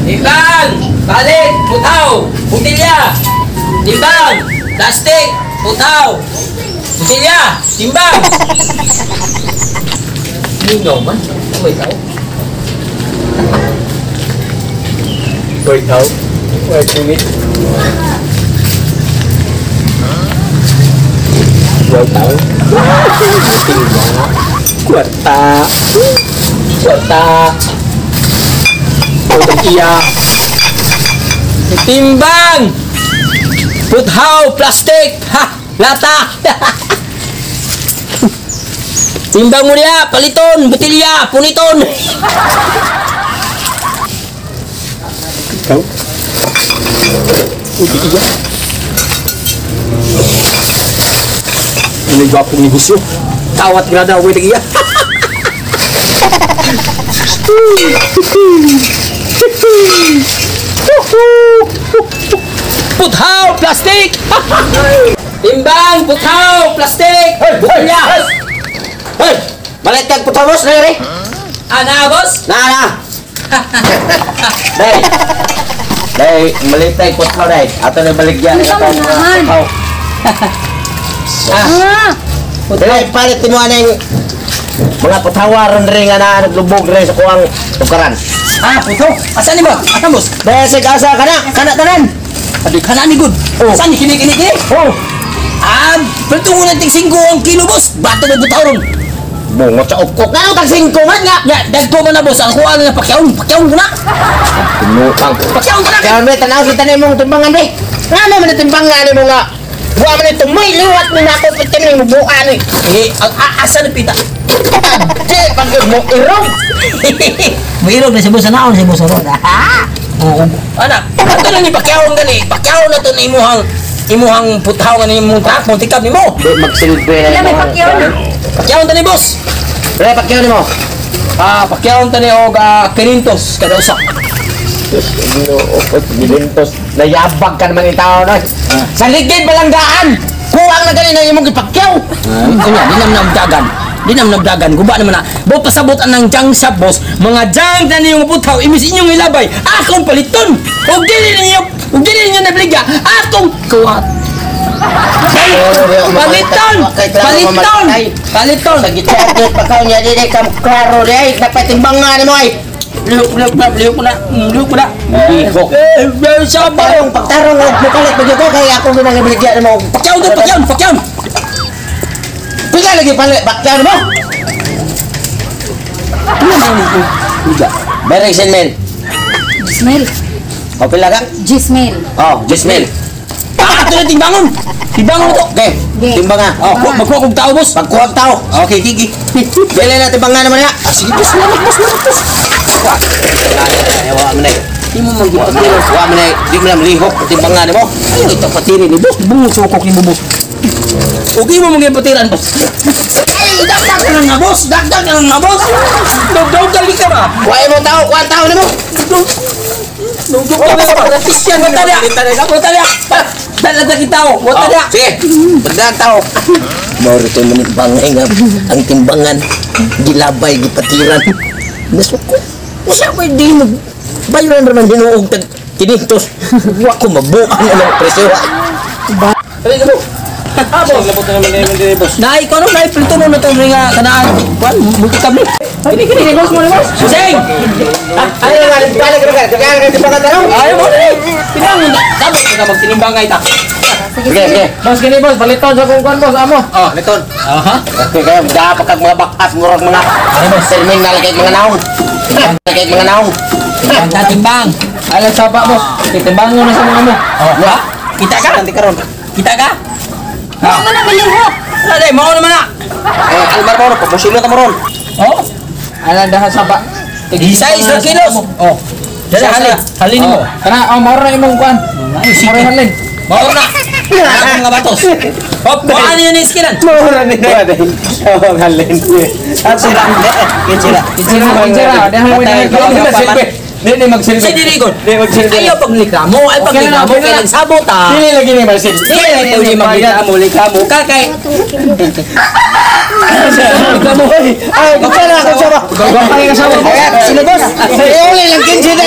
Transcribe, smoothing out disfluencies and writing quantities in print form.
Timbang! Balit! Butaw! Butilya! Timbang! Plastic! Butaw! Butilya! Timbang! Ningaw man? May tao? May tao? May sungit? May tao? Kuwata! Kuwata! Iya. Timbang. Buthaw plastik. Ha, lata. Timbang mo niya, paliton, butilya, puniton. Ikaw? Iya. Ini gapong negosyo. Tawat grada away iya. Buthaw plastik. Timbang buthaw plastik. Butilya. Hey, balik kag buthaw bos dari. Ana bos? Na. Dai, malitay buthaw dai. Ato na baligya ato buthaw. Dai palit mo aneng mga putawaran rin nga na naglubog rin sa kuwang tukaran. Puto? Asan ni mo? Asan bos? Besig asa kana tanan. Aduh kana ni good. Asan ni kini? Bertungo na ting 5 ang kilo bos. Bato na butawron. Bungo sa ukok. Ngano tag 5 man nga? Ya, dagko man na bos. Ang kuha na pakyaon ko na. Tumutang. Pakyaon ko na. Kaya may tanaw kita na imong timbangan be. Ngano man na timbangan mo nga? Buwa man ito, may liwat mo na ako pati na yung buwan eh. Ang aasa na pita. Di, pagod mo irog. Mo irog na si Bosa naon, si Bosa Rod. Oo. Anak, ito na ni Pakyawon gani. Pakyawon na ito na imuhang puthaw nga na imong truck, mong tikap ni mo. Di, magsilbi na. May Pakyawon na. Pakyawon ta ni Boss. Pre, Pakyawon ni mo. Pakyawon ta ni og 500 kada usa. Gilintos, nayabag ka naman yung tao na. Sa ligid balanggaan, kuwang na ganin ang imong ipakyaw. Di nam nabdagan, guba naman na. Bo pasabot ang jang shop boss, mga jang na niyong butaw, imis inyong ilabay, akong paliton. Huwag dili ninyo nabligya, akong kuwat. Paliton. Sa gitsa-git pa kaw niya, di ka klaro di, dapat timbangan mo ay. Liuk na. Bihok. Sabarong pagtarong mo kalit bagyo ko kaya ako ginagabaligyan mo. Pakyaw. Pila lagi pakyaw mo. Beresin men. Gismel. O pila ka? Gismel. Gismel. Ito na timbangon. Timbangon ito. Okay. Timbangan. Magkuha kong tao boss. Magkuha kong tao. Okay, kiki. Bili na timbangan naman nga. Sige boss. Wala mo na eh. Di mo mag-ipatirin. Wala mo na eh. Di mo na malihok. Timbangan mo. Ayaw ito patirin ni boss. Bungo sukok ni boss. Okay mo mag-ipatiran boss. Ay, dagdag ka lang nga boss. Dugdog kali ka ba? Wala mo tao. Wala tao na mo. Dugdog ka ba? Pisyan mo talya. Dala kita tao. Sige. Berdaan tao. Morito mo bangay nga. Ang timbangan. Gilabay, gipatiran. Nasuko. Masa ko hindi bayaran naman hinuog tag kinintos. Huwag ko mabuang ng presyo. Halika mo. Boss, labot na naman din boss. Naay ko naay plito no na tong nga kanaan. Kuan, buti kami. Kini boss mo boss. Sing. Ay nga balik ka. Kaya ka pagkataro. Ay mo ni. Pinang dabot ka magtinimbang ngay ta. Sige. Boss gini boss, baliton sa kuan boss amo. Liton. Okay kaya dapat kag mga bakat murag mga. Ay boss, terminal kay mga naong. Timbang. Alam sa pa boss. Timbang mo na sa mga mo. Kita ka? Kita ka? Ano na malihok? Wala day, mao naman na. Almar mo, pamusilo ka mo ron. Alam dahil sa pa. Isa kilos. Halin mo. Kana mao na imong kuan. Halin. Mao na. Ang mga batos. Paano yun iskilan? Mao na ni. Halin. At sila. Kinjira. Dahil mo na Dili magsilbi. Si Dirigon. Ayaw paglikramo. Ay paglikramo. Kailang sabota. Dili lagi ni Marcel. Dili maglikramo. Kakay. Ay, kaya na ako sa ba? Gagawin ka sa ba? Sino boss? Sa iyo lang kinsi na.